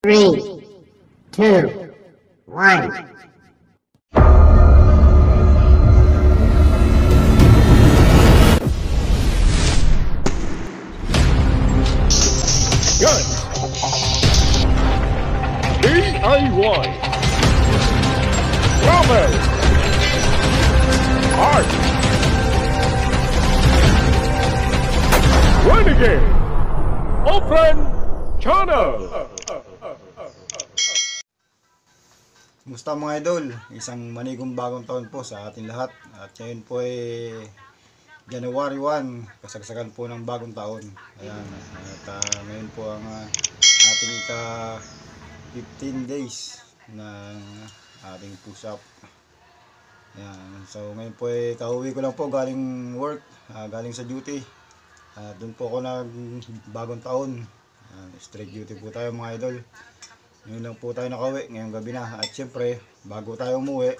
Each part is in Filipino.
Three, two, one. Gun. DIY. Bravo. Art. Renegade. Open channel. Kumusta mga idol? Isang manigong bagong taon po sa ating lahat. At ngayon po ay January 1, kasagsagan po ng bagong taon. Ayan, at ngayon po ang ating ika 15 days ng ating push-up. Ayan, so ngayon po ay kauwi ko lang po galing work, galing sa duty. Doon po ako nag bagong taon. Straight duty po tayo mga idol. Ngayon lang po tayo nakauwi, ngayong gabi na. At syempre, bago tayo umuwi,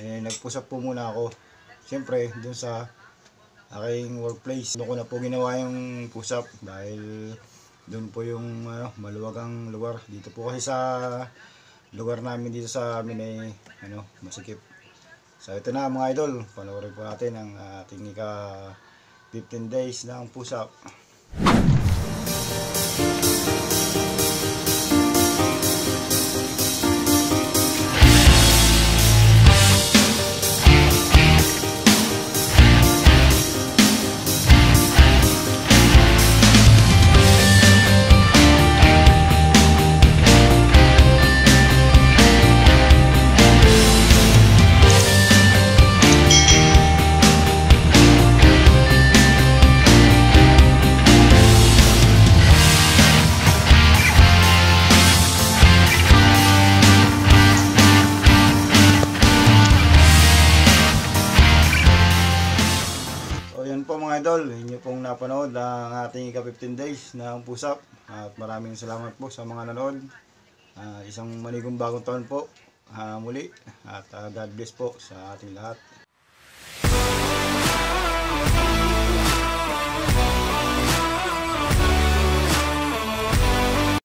nag-push up po muna ako. Syempre, dun sa aking workplace, doon ko na po ginawa yung push up dahil doon po yung maluwagang lugar. Dito po kasi sa lugar namin dito sa amin ay masikip. So ito na mga idol, panoorin po natin ang ating ika 15 days ng push up. Yan po mga idol, inyo pong napanood ang ating ika 15 days ng push up. At maraming salamat po sa mga nanood. Isang manigong bagong taon po muli. At God bless po sa ating lahat.